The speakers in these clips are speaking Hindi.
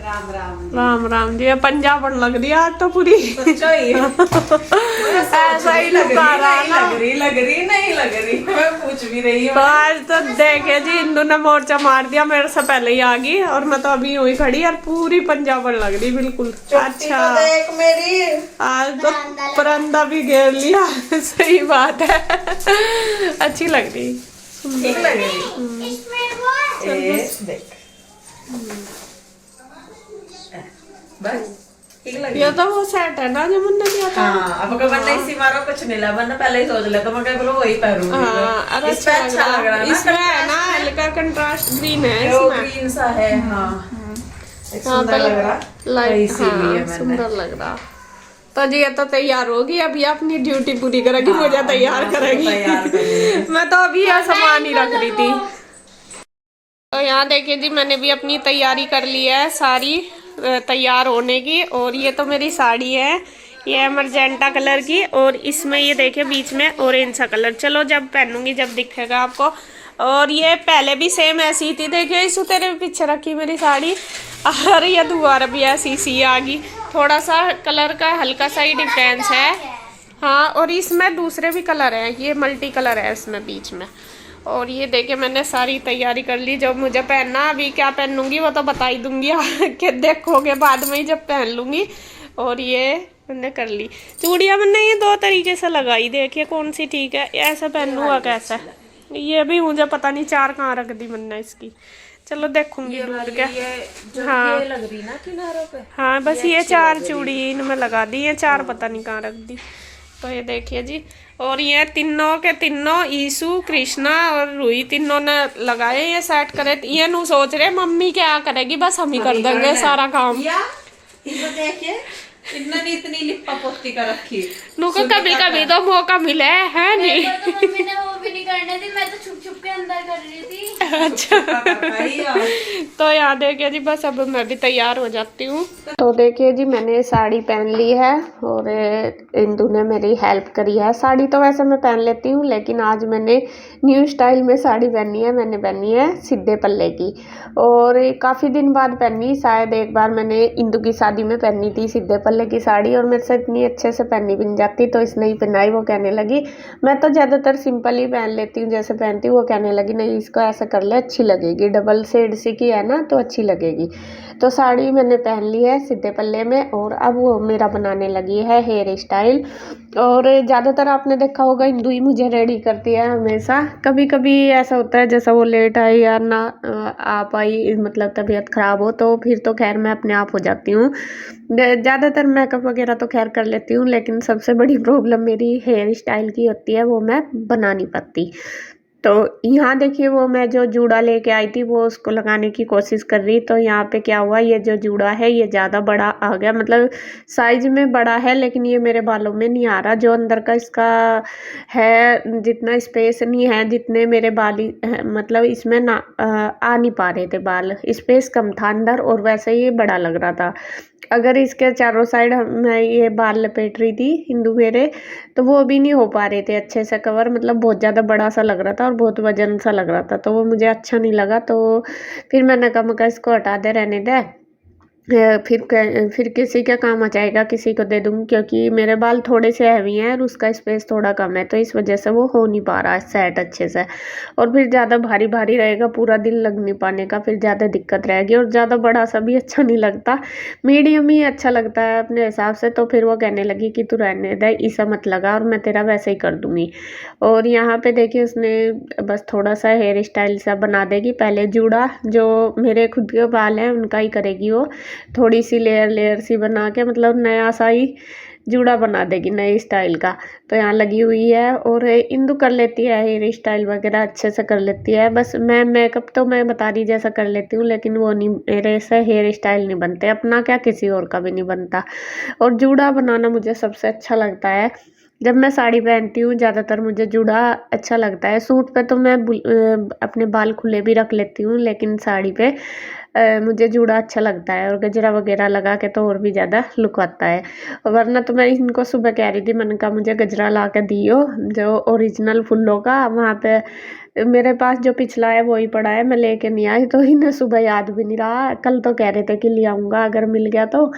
राम राम जी। राम राम जी। पंजाब बन लग रही आज तो पूरी सच्चा ही ऐसा ही लग रहा है ना। लग रही नहीं लग रही, मैं पूछ भी रही हूँ। तो आज तो देखे जी इंदु ने मोर्चा मार दिया, मेरे से पहले ही आ गई और मैं तो अभी हुई खड़ी और पूरी पंजाब बन लग रही बिल्कुल। अच्छा तो देख मेरी आज तो परंदा भी घेर लिया। सही बात है, अच्छी लग रही, ठीक लग रही। देख बस ठीक लग ये तो वो सेट है ना जो मुन्ने दिया था। हाँ, अब अगर वरना इसी मारो कुछ नहीं ला, वरना पहले ही सोच लेता मैं बोलो वही पहरूंगी। हाँ, अरे इस पे अच्छा लग रहा है ना, इसमें है ना हल्का कंट्रास्ट ग्रीन है वो इसमें। ग्रीन सा है। हाँ एक सुंदर लग रहा लाइट, इसीलिए हाँ मैंने सुंदर लग रहा। तो जी ये तो तैयार होगी, अभी अपनी ड्यूटी पूरी करेगी, मुझे तैयार करेगी। तैयार करेगी। मैं तो अभी यह सामान ही रख रही थी। तो यहाँ देखिए जी मैंने भी अपनी तैयारी कर ली है सारी तैयार होने की। और ये तो मेरी साड़ी है, ये है मरजेंटा कलर की और इसमें ये देखिए बीच में ऑरेंज सा कलर। चलो जब पहनूंगी जब दिखेगा आपको। और ये पहले भी सेम ऐसी थी, देखिए इस तेरे पीछे रखी मेरी साड़ी और ये दोबारा भी ऐसी सी आ गई। थोड़ा सा कलर का हल्का सा ही डिफरेंस है। हाँ और इसमें दूसरे भी कलर हैं, ये मल्टी कलर है इसमें बीच में। और ये देखिए मैंने सारी तैयारी कर ली, जब मुझे पहनना अभी क्या पहनूंगी वो तो बता ही दूंगी कि देखोगे बाद में ही जब पहन लूंगी। और ये मैंने कर ली चूड़ियाँ, मैंने ये दो तरीके से लगाई, देखिए कौन सी ठीक है। ऐसा पहनूंगा कैसा, ये भी मुझे पता नहीं चार कहाँ रख दी मैंने इसकी। चलो देखूंगी दूर क्या। हाँ ये लग रही ना किनारों पे। हाँ बस ये चार चूड़ी इनमें लगा दी है, चार पता नहीं कहाँ रख दी। तो ये देखिए जी, और ये तीनों के तीनों ईसु कृष्णा और रूही तीनों ने लगाए, ये सेट करे। ये नु सोच रहे मम्मी क्या करेगी, बस हम ही कर देंगे सारा काम। इनको देखिए इतनी लिपा पोती कर रखी। नुको कभी कभी तो मौका मिले है नहीं। तो मम्मी ने वो भी नहीं करने दी, मैं तो छुप छुप के अंदर कर रही थी। अच्छा तो यहाँ देखिए जी बस अब मैं भी तैयार हो जाती हूँ। तो देखिए जी मैंने साड़ी पहन ली है और इंदु ने मेरी हेल्प करी है। साड़ी तो वैसे मैं पहन लेती हूँ लेकिन आज मैंने न्यू स्टाइल में साड़ी पहनी है। मैंने पहनी है सीधे पल्ले की और काफ़ी दिन बाद पहनी। शायद एक बार मैंने इंदु की शादी में पहनी थी सीधे पल्ले की साड़ी और मेरे से इतनी अच्छे से पहनी भी नहीं जाती, तो इसने ही पहनाई। वो कहने लगी मैं तो ज़्यादातर सिंपल ही पहन लेती हूँ जैसे पहनती हूँ। वो कहने लगी नहीं इसको ऐसा कर ले अच्छी लगेगी, डबल शेड सी की है ना तो अच्छी लगेगी। तो साड़ी मैंने पहन ली है सीधे पल्ले में और अब वो मेरा बनाने लगी है हेयर स्टाइल। और ज़्यादातर आपने देखा होगा इंदु ही मुझे रेडी करती है हमेशा। कभी कभी ऐसा होता है जैसा वो लेट आई या ना आ पाई, मतलब तबीयत ख़राब हो, तो फिर तो खैर मैं अपने आप हो जाती हूँ। ज़्यादातर मेकअप वगैरह तो खैर कर लेती हूँ लेकिन सबसे बड़ी प्रॉब्लम मेरी हेयर स्टाइल की होती है, वो मैं बना नहीं पाती। तो यहाँ देखिए वो मैं जो जूड़ा लेके आई थी वो उसको लगाने की कोशिश कर रही, तो यहाँ पे क्या हुआ, ये जो जूड़ा है ये ज़्यादा बड़ा आ गया, मतलब साइज में बड़ा है लेकिन ये मेरे बालों में नहीं आ रहा। जो अंदर का इसका है जितना स्पेस नहीं है जितने मेरे बाल मतलब इसमें ना आ नहीं पा रहे थे बाल, स्पेस कम था अंदर और वैसे ही बड़ा लग रहा था। अगर इसके चारों साइड मैं ये बाल लपेट रही थी हिंदू मेरे, तो वो भी नहीं हो पा रहे थे अच्छे से कवर, मतलब बहुत ज़्यादा बड़ा सा लग रहा था और बहुत वजन सा लग रहा था, तो वो मुझे अच्छा नहीं लगा। तो फिर मैंने कहा मगर इसको हटा दे, रहने दे, फिर किसी का काम आ जाएगा किसी को दे दूँगी, क्योंकि मेरे बाल थोड़े से हैवी हैं और उसका स्पेस थोड़ा कम है, तो इस वजह से वो हो नहीं पा रहा है सेट अच्छे से। और फिर ज़्यादा भारी भारी रहेगा, पूरा दिन लग नहीं पाने का, फिर ज़्यादा दिक्कत रहेगी और ज़्यादा बड़ा सा भी अच्छा नहीं लगता, मीडियम ही अच्छा लगता है अपने हिसाब से। तो फिर वो कहने लगी कि तू रहने दे, ऐसा मत लगा और मैं तेरा वैसे ही कर दूँगी। और यहाँ पे देखिए उसने बस थोड़ा सा हेयर स्टाइल सा बना देगी। पहले जूड़ा जो मेरे खुद के बाल हैं उनका ही करेगी वो, थोड़ी सी लेयर सी बना के, मतलब नया सा ही जूड़ा बना देगी नए स्टाइल का। तो यहाँ लगी हुई है और इंदु कर लेती है हेयर स्टाइल वगैरह अच्छे से कर लेती है। बस मैं मेकअप तो मैं बता रही जैसा कर लेती हूँ लेकिन वो नहीं, मेरे से हेयर स्टाइल नहीं बनते, अपना क्या किसी और का भी नहीं बनता। और जूड़ा बनाना मुझे सबसे अच्छा लगता है। जब मैं साड़ी पहनती हूँ ज़्यादातर मुझे जूड़ा अच्छा लगता है। सूट पे तो मैं अपने बाल खुले भी रख लेती हूँ लेकिन साड़ी पे मुझे जूड़ा अच्छा लगता है और गजरा वगैरह लगा के तो और भी ज़्यादा लुक आता है। वरना तो मैं इनको सुबह कह रही थी, मैंने कहा मुझे गजरा ला के दियो जो ओरिजिनल फूलों का, वहाँ पे मेरे पास जो पिछला है वो ही पड़ा है, मैं लेके नहीं आई, तो इन्हें सुबह याद भी नहीं रहा। कल तो कह रहे थे कि ले आऊँगा अगर मिल गया तो।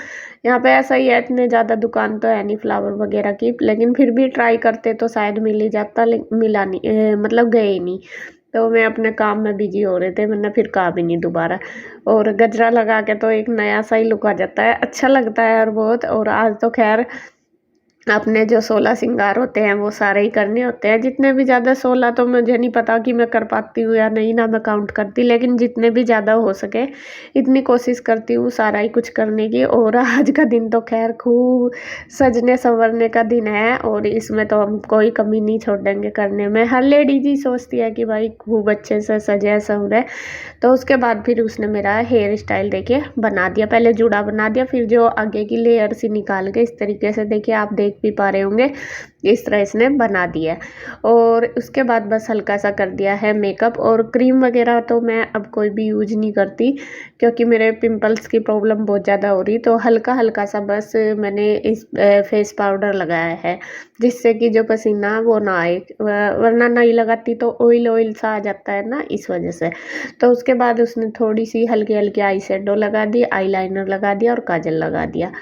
यहाँ पे ऐसा ही है, इतने ज़्यादा दुकान तो है नहीं फ्लावर वगैरह की, लेकिन फिर भी ट्राई करते तो शायद मिल ही जाता, लेकिन मिला नहीं, मतलब गए ही नहीं। तो मैं अपने काम में बिजी हो रहे थे, मैंने फिर कहा भी नहीं दोबारा। और गजरा लगा के तो एक नया सा ही लुक आ जाता है, अच्छा लगता है और बहुत। और आज तो खैर अपने जो 16 श्रृंगार होते हैं वो सारे ही करने होते हैं, जितने भी ज़्यादा 16 तो मुझे नहीं पता कि मैं कर पाती हूँ या नहीं, ना मैं काउंट करती, लेकिन जितने भी ज़्यादा हो सके इतनी कोशिश करती हूँ सारा ही कुछ करने की। और आज का दिन तो खैर खूब सजने संवरने का दिन है, और इसमें तो हम कोई कमी नहीं छोड़ेंगे करने में। हर लेडीज ही सोचती है कि भाई खूब अच्छे से सजे संवरे। तो उसके बाद फिर उसने मेरा हेयर स्टाइल देखिए बना दिया, पहले जूड़ा बना दिया, फिर जो आगे की लेयर सी निकाल के इस तरीके से, देखिए आप देख भी पा रहे होंगे, इस तरह इसने बना दिया। और उसके बाद बस हल्का सा कर दिया है मेकअप। और क्रीम वगैरह तो मैं अब कोई भी यूज नहीं करती, क्योंकि मेरे पिंपल्स की प्रॉब्लम बहुत ज़्यादा हो रही, तो हल्का हल्का सा बस मैंने इस फेस पाउडर लगाया है, जिससे कि जो पसीना वो ना आए, वरना नहीं लगाती तो ऑयल ऑयल सा आ जाता है ना, इस वजह से। तो उसके बाद उसने थोड़ी सी हल्की हल्की आई शेडो लगा दी, आईलाइनर लगा दिया और काजल लगा दिया।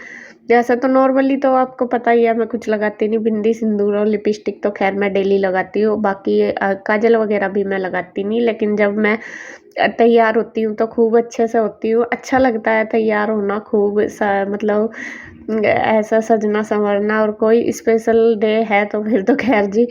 जैसा तो नॉर्मली तो आपको पता ही है मैं कुछ लगाती नहीं, बिंदी सिंदूर और लिपस्टिक तो खैर मैं डेली लगाती हूँ, बाकी काजल वगैरह भी मैं लगाती नहीं। लेकिन जब मैं तैयार होती हूँ तो खूब अच्छे से होती हूँ, अच्छा लगता है तैयार होना, खूब मतलब ऐसा सजना संवरना। और कोई स्पेशल डे है तो फिर तो खैर जी,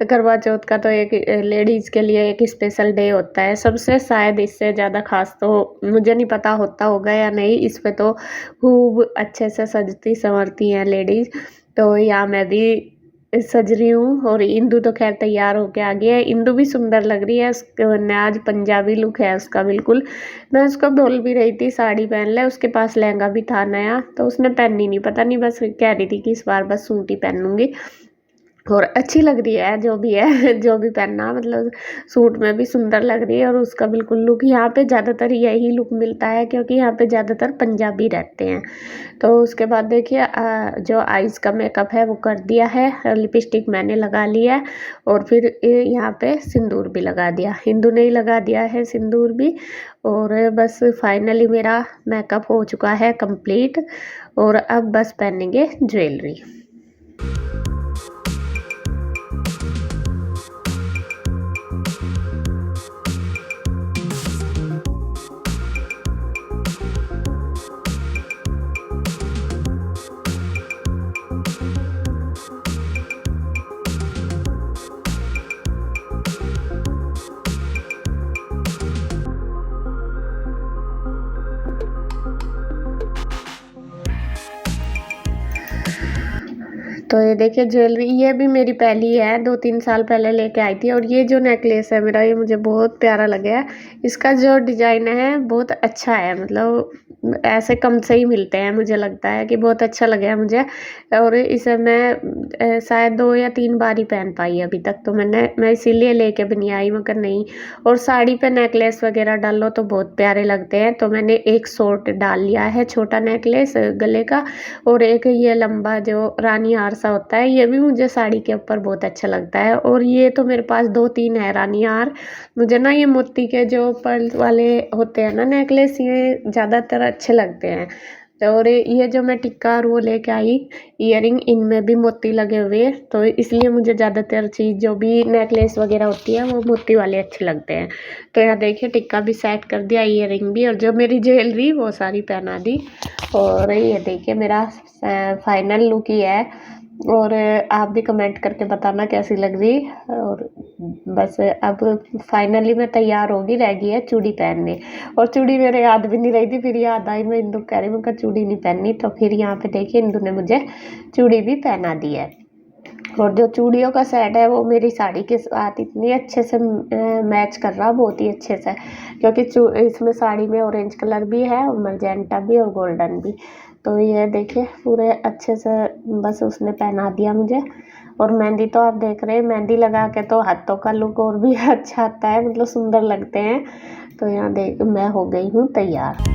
करवा चौथ का तो एक लेडीज़ के लिए एक स्पेशल डे होता है सबसे, शायद इससे ज़्यादा खास तो मुझे नहीं पता होता होगा या नहीं। इस पे तो खूब अच्छे से सजती संवरती हैं लेडीज़, तो यहाँ मैं भी सज रही हूँ। और इंदु तो खैर तैयार होके आ गया है, इंदु भी सुंदर लग रही है, उसके आज पंजाबी लुक है उसका बिल्कुल। मैं उसको बोल भी रही थी साड़ी पहन ले, उसके पास लहंगा भी था नया, तो उसने पहनी नहीं, पता नहीं, बस कह रही थी कि इस बार बस सूट ही पहनूंगी। और अच्छी लग रही है जो भी है जो भी पहनना, मतलब सूट में भी सुंदर लग रही है। और उसका बिल्कुल लुक, यहाँ पे ज़्यादातर यही लुक मिलता है, क्योंकि यहाँ पे ज़्यादातर पंजाबी रहते हैं। तो उसके बाद देखिए जो आइज़ का मेकअप है वो कर दिया है, लिपस्टिक मैंने लगा लिया है, और फिर यहाँ पे सिंदूर भी लगा दिया, हिंदू ने ही लगा दिया है सिंदूर भी। और बस फाइनली मेरा मेकअप हो चुका है कंप्लीट, और अब बस पहनेंगे ज्वेलरी। तो ये देखिए ज्वेलरी, ये भी मेरी पहली है, 2-3 साल पहले लेके आई थी। और ये जो नेकलेस है मेरा, ये मुझे बहुत प्यारा लगा है, इसका जो डिज़ाइन है बहुत अच्छा है, मतलब ऐसे कम से ही मिलते हैं, मुझे लगता है कि बहुत अच्छा लगा है मुझे। और इसे मैं शायद 2 या 3 बार ही पहन पाई अभी तक, तो मैं इसीलिए लेके भी नहीं आई, मगर नहीं। और साड़ी पे नेकलेस वगैरह डालो तो बहुत प्यारे लगते हैं, तो मैंने एक शॉर्ट डाल लिया है, छोटा नेकलेस गले का, और एक ये लंबा जो रानी हार सा होता है, ये भी मुझे साड़ी के ऊपर बहुत अच्छा लगता है। और ये तो मेरे पास 2-3 है रानी हार। मुझे ना ये मोती के जो पर्ल वाले होते हैं ना नेकलेस, ये ज़्यादातर अच्छे लगते हैं। और ये जो मैं टिक्का और वो लेके आई ईयरिंग, इनमें भी मोती लगे हुए हैं, तो इसलिए मुझे ज़्यादातर चीज़ जो भी नेकलेस वगैरह होती है वो मोती वाले अच्छे लगते हैं। तो यहाँ देखिए टिक्का भी सेट कर दिया, ईयरिंग भी, और जो मेरी ज्वेलरी वो सारी पहना दी। और ये देखिए मेरा फाइनल लुक ही है। और आप भी कमेंट करके बताना कैसी लग रही। और बस अब फाइनली मैं तैयार होगी, रह गई है चूड़ी पहनने। और चूड़ी मेरे याद भी नहीं रही थी, फिर याद आई, मैं इंदु कह रही मैं चूड़ी नहीं पहननी, तो फिर यहाँ पे देखिए इंदु ने मुझे चूड़ी भी पहना दी है। और जो चूड़ियों का सेट है वो मेरी साड़ी के साथ इतनी अच्छे से मैच कर रहा, बहुत ही अच्छे से, क्योंकि इसमें साड़ी में ऑरेंज कलर भी है और मजेंटा भी और गोल्डन भी। तो ये देखिए पूरे अच्छे से बस उसने पहना दिया मुझे। और मेहंदी तो आप देख रहे हैं, मेहंदी लगा के तो हाथों का लुक और भी अच्छा आता है, मतलब सुंदर लगते हैं। तो यहाँ देख मैं हो गई हूँ तैयार।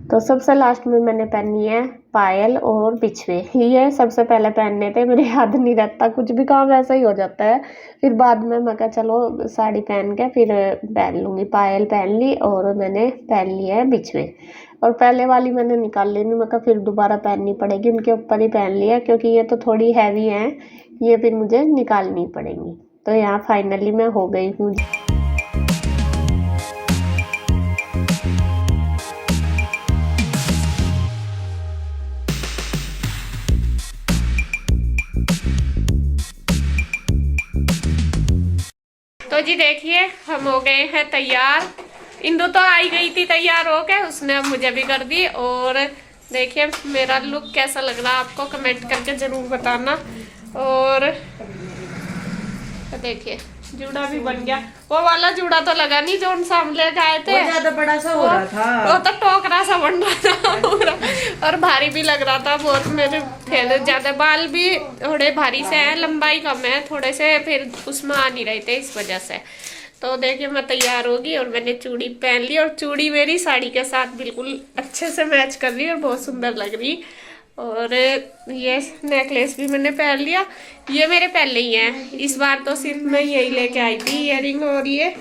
तो सबसे लास्ट में मैंने पहनी है पायल और बिछवे। ये सबसे पहले पहनने थे, मेरे याद नहीं रहता, कुछ भी काम ऐसा ही हो जाता है। फिर बाद में मैं कहा चलो साड़ी पहन के फिर पहन लूँगी। पायल पहन ली और मैंने पहन लिया है बिछवे। और पहले वाली मैंने निकाल ली, मैं कहा फिर दोबारा पहननी पड़ेगी, उनके ऊपर ही पहन लिया क्योंकि ये तो थोड़ी हैवी हैं, ये फिर मुझे निकालनी पड़ेंगी। तो यहाँ फाइनली मैं हो गई हूँ। तो जी देखिए हम हो गए हैं तैयार। इंदु तो आई गई थी तैयार होके, उसने अब मुझे भी कर दी। और देखिए मेरा लुक कैसा लग रहा है आपको कमेंट करके जरूर बताना। और तो देखिए जूड़ा भी बन गया। वो वाला जूड़ा तो लगा नहीं जो हम सामने गए थे, वो ज्यादा बड़ा सा हो रहा था, वो तो टोकरा सा बन रहा था पूरा और भारी भी लग रहा था बहुत। मेरे थे ज्यादा बाल भी थोड़े भारी से हैं, लंबाई कम है थोड़े से, फिर उसमें आ नहीं रहे थे इस वजह से। तो देखिए मैं तैयार होगी और मैंने चूड़ी पहन ली और चूड़ी मेरी साड़ी के साथ बिल्कुल अच्छे से मैच कर रही है और बहुत सुंदर लग रही। और ये नेकलेस भी मैंने पहन लिया, ये मेरे पहले ही हैं। इस बार तो सिर्फ मैं यही लेके आई थी, इयररिंग और ये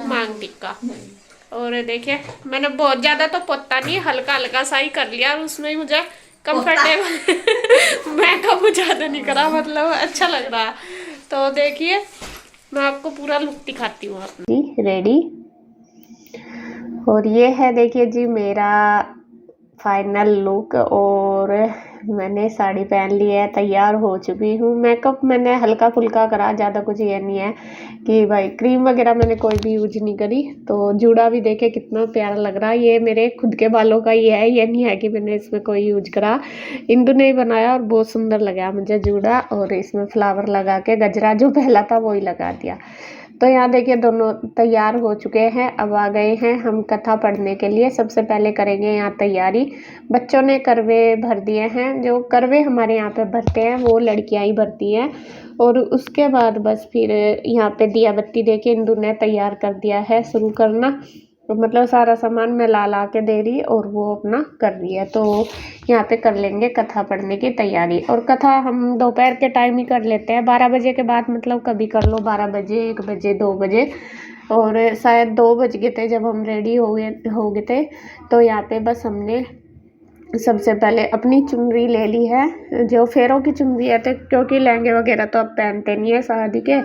मांग टिक्का। और देखिए मैंने बहुत ज्यादा तो पोता नहीं, हल्का हल्का सा ही कर लिया और उसमें ही मुझे कंफर्टेबल मेकअप ज्यादा नहीं करा, मतलब अच्छा लग रहा। तो देखिए मैं आपको पूरा लुक दिखाती हूँ अपनी रेडी। और ये है देखिए जी मेरा फाइनल लुक। और मैंने साड़ी पहन ली है, तैयार हो चुकी हूँ। मेकअप मैंने हल्का फुल्का करा, ज़्यादा कुछ ये नहीं है कि भाई क्रीम वगैरह मैंने कोई भी यूज नहीं करी। तो जूड़ा भी देखे कितना प्यारा लग रहा है, ये मेरे खुद के बालों का ही है, ये नहीं है कि मैंने इसमें कोई यूज करा। इंदु ने ही बनाया और बहुत सुंदर लगा मुझे जूड़ा। और इसमें फ्लावर लगा के गजरा जो पहला था वही लगा दिया। तो यहाँ देखिए दोनों तैयार हो चुके हैं, अब आ गए हैं हम कथा पढ़ने के लिए। सबसे पहले करेंगे यहाँ तैयारी। बच्चों ने करवे भर दिए हैं, जो करवे हमारे यहाँ पे भरते हैं वो लड़कियाँ ही भरती हैं। और उसके बाद बस फिर यहाँ पे दिया बत्ती देके इंदु ने तैयार कर दिया है शुरू करना। मतलब सारा सामान मैं ला के दे रही और वो अपना कर रही है। तो यहाँ पे कर लेंगे कथा पढ़ने की तैयारी। और कथा हम दोपहर के टाइम ही कर लेते हैं, 12 बजे के बाद, मतलब कभी कर लो 12 बजे, 1 बजे, 2 बजे। और शायद 2 बज गए थे जब हम रेडी हो गए थे। तो यहाँ पे बस हमने सबसे पहले अपनी चुनरी ले ली है, जो फेरों की चुनरी है। तो क्योंकि लहंगे वगैरह तो अब पहनते नहीं है शादी के,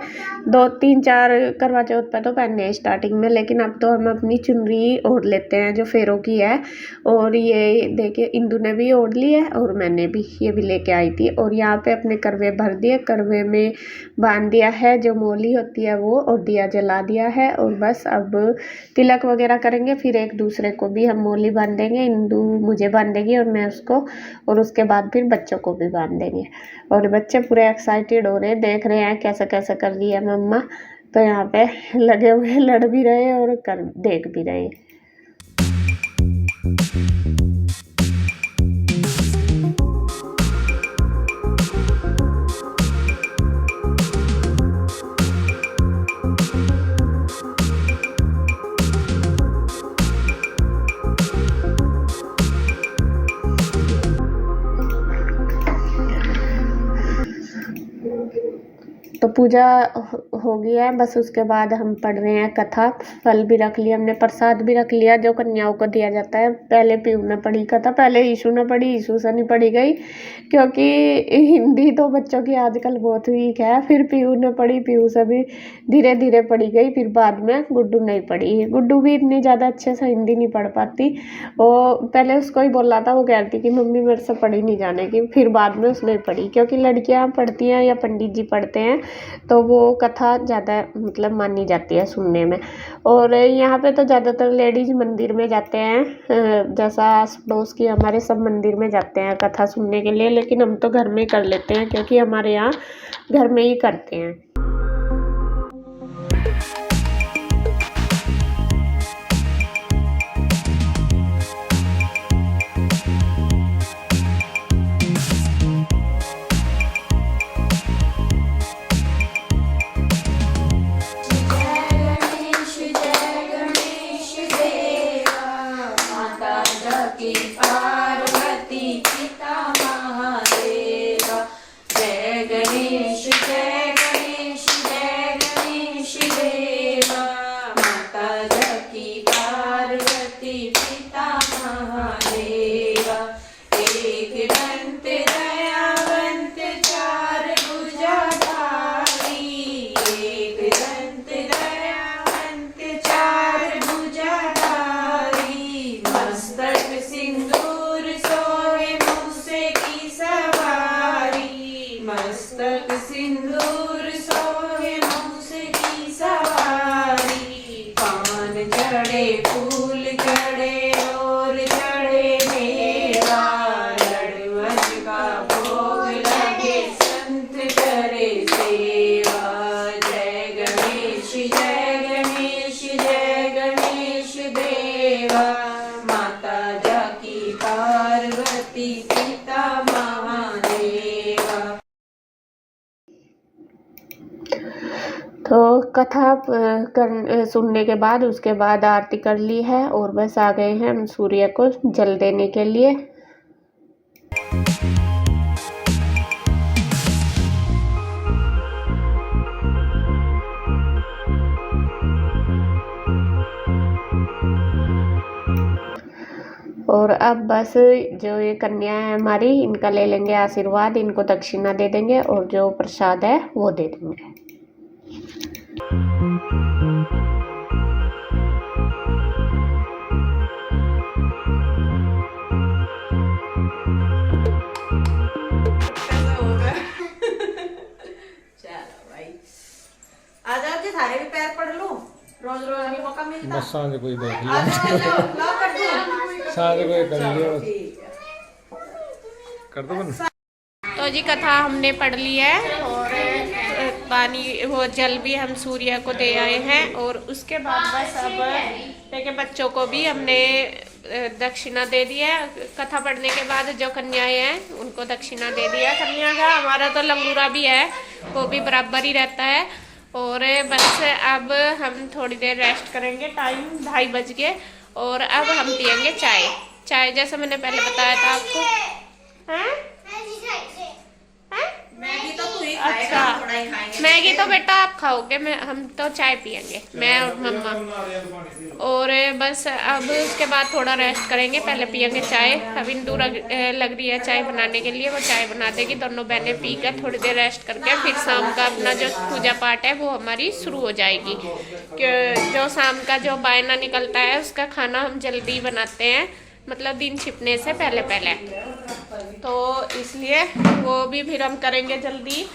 2, 3, 4 करवा चौथ पे तो पहनने हैं स्टार्टिंग में, लेकिन अब तो हम अपनी चुनरी ओढ़ लेते हैं जो फेरों की है। और ये देखिए इंदु ने भी ओढ़ ली है और मैंने भी, ये भी लेके आई थी। और यहाँ पे अपने करवे भर दिए, करवे में बांध दिया है जो मोली होती है वो, और दिया जला दिया है। और बस अब तिलक वगैरह करेंगे, फिर एक दूसरे को भी हम मोली बांधेंगे। इंदु मुझे बांधेगी और मैं उसको, और उसके बाद फिर बच्चों को भी बांध देंगे। और बच्चे पूरे एक्साइटेड हो रहे हैं, देख रहे हैं कैसा कैसा कर रही है मम्मा। तो यहाँ पे लगे हुए लड़ भी रहे और देख भी रहे। तो पूजा हो गया है, बस उसके बाद हम पढ़ रहे हैं कथा। फल भी रख लिया हमने, प्रसाद भी रख लिया जो कन्याओं को दिया जाता है। पहले पीयू ने पढ़ी कथा, पहले ईशु ने पढ़ी, ईशु से नहीं पढ़ी गई क्योंकि हिंदी तो बच्चों की आजकल बहुत वीक है। फिर पीयू ने पढ़ी, पीयू से भी धीरे धीरे पढ़ी गई। फिर बाद में गुड्डू नहीं पढ़ी, गुड्डू भी इतनी ज़्यादा अच्छे से हिंदी नहीं पढ़ पाती। वो पहले उसको ही बोला था, वो कहती कि मम्मी मेरे से पढ़ी नहीं जाने की। फिर बाद में उसने पढ़ी, क्योंकि लड़कियाँ पढ़ती हैं या पंडित जी पढ़ते हैं तो वो कथा ज़्यादा मतलब मानी जाती है सुनने में। और यहाँ पे तो ज़्यादातर लेडीज़ मंदिर में जाते हैं, जैसा आस पड़ोस की हमारे सब मंदिर में जाते हैं कथा सुनने के लिए। लेकिन हम तो घर में कर लेते हैं क्योंकि हमारे यहाँ घर में ही करते हैं। गणेश जय गणेश जय गणेश देवा। माता जकी पार्वती पिता महादेवा। एक दंत दयावंत चार भुजाधारी। एक दंत दयावंत चार भुजाधारी। मस्तक सिंदूर सोहे मूसे की सवारी। मस्तक सिंदूर सोहे मूसे की सवारी। पान जड़े फूल जड़े और जड़े मेवा। लड़वज का भोग लगे संत करे सेवा। जय गणेश जय गणेश जय गणेश देवा। माता जाकी पार्वती पिता महादेवा। तो कथा सुनने के बाद उसके बाद आरती कर ली है और बस आ गए हैं हम सूर्य को जल देने के लिए। और अब बस जो ये कन्या है हमारी, इनका ले लेंगे आशीर्वाद, इनको दक्षिणा दे देंगे और जो प्रसाद है वो दे देंगे। चलो भाई आ जाओ जी, थारे भी पैर पड़ लो। रोज रोज नहीं मौका मिलता। बस सांझ कोई देख आ लिया, जाओ ला कर दो। सांझ कोई कर चलो लिया, ठीक है। कर दो बन। तो जी कथा हमने पढ़ ली है और पानी वो जल भी हम सूर्य को दे आए हैं और उसके बाद बस अब देखिए बच्चों को भी हमने दक्षिणा दे दी है। कथा पढ़ने के बाद जो कन्याएं हैं उनको दक्षिणा दे दिया। कन्या का हमारा तो लंगूरा भी है, वो भी बराबर ही रहता है। और बस अब हम थोड़ी देर रेस्ट करेंगे, टाइम 2:30 बज गए और अब हम पियेंगे चाय। चाय जैसे मैंने पहले बताया था आपको। हैं? मैगी तो तू ही खाएगा, अच्छा। थोड़ा ही खाएंगे। मैगी तो बेटा आप खाओगे, हम तो चाय पियेंगे, मैं और मम्मा। और बस अब उसके बाद थोड़ा रेस्ट करेंगे, पहले पियेंगे चाय। अब इंदू लग रही है चाय बनाने के लिए, वो चाय बना देगी। दोनों बहनें पी कर थोड़ी देर रेस्ट करके फिर शाम का अपना जो पूजा पाठ है वो हमारी शुरू हो जाएगी। जो शाम का जो बायना निकलता है उसका खाना हम जल्दी बनाते हैं, मतलब दिन छिपने से पहले पहले, तो इसलिए वो भी फिर हम करेंगे जल्दी।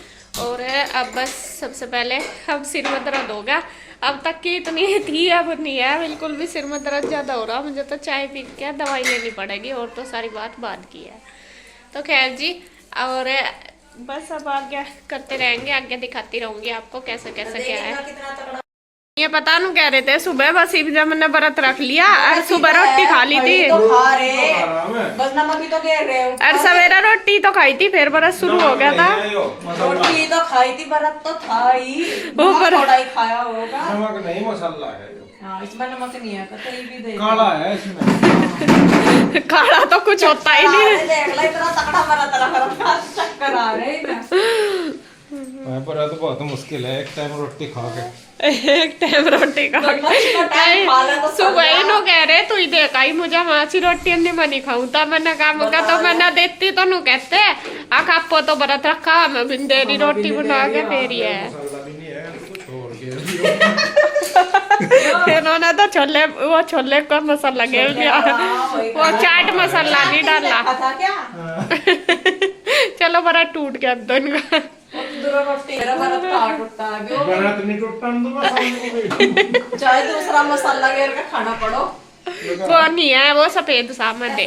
और अब बस सबसे पहले अब सिर में दर्द होगा, अब तक की इतनी थी अब नहीं है बिल्कुल भी। सिर में दर्द ज़्यादा हो रहा, मुझे तो चाय पी के दवाई लेनी पड़ेगी और तो सारी बात बाद की है। तो खैर जी, और बस अब आगे करते रहेंगे, आगे दिखाती रहूँगी आपको कैसे कैसे क्या है। ये पता नहीं कह रहे थे सुबह, बस जब मैंने व्रत रख लिया और सुबह रोटी खा ली थी, तो खा रहे बस नमक भी तो गिर रहे हो। और सवेरा रोटी तो खाई थी, फिर व्रत शुरू हो गया था। रोटी तो खाई थी, व्रत तो था ही, थोड़ा ही खाया होगा। नमक नहीं मसाला है। हाँ इसमें नमक नहीं है, तो ये भी दे काला है इसमें। काला तो कुछ होता ही नहीं। देख ला इतना तगड़ा व्रत रखा, चक्कर आ रहे हैं। पर तो बहुत मुश्किल है एक टाइम रोटी खा के। एक टाइम रोटी खा के सुबह ही नो कह रहे तू ही देखा ही मुझे मासी रोटी नहीं मनी खाऊं, तो मैंने काम का तो मैंने देती तो नु कहते आपको तो व्रत रखा, मैं बिंदेरी रोटी बना के फेरी है। इन्होंने तो छोले का मसाला गिर दिया, वो चाट मसाला नहीं डाला। चलो बड़ा टूट गया दोनों का। चाहे दूसरा मसाला गिर के खाना पड़ो, वो नहीं है, वो सफेद सामन दे।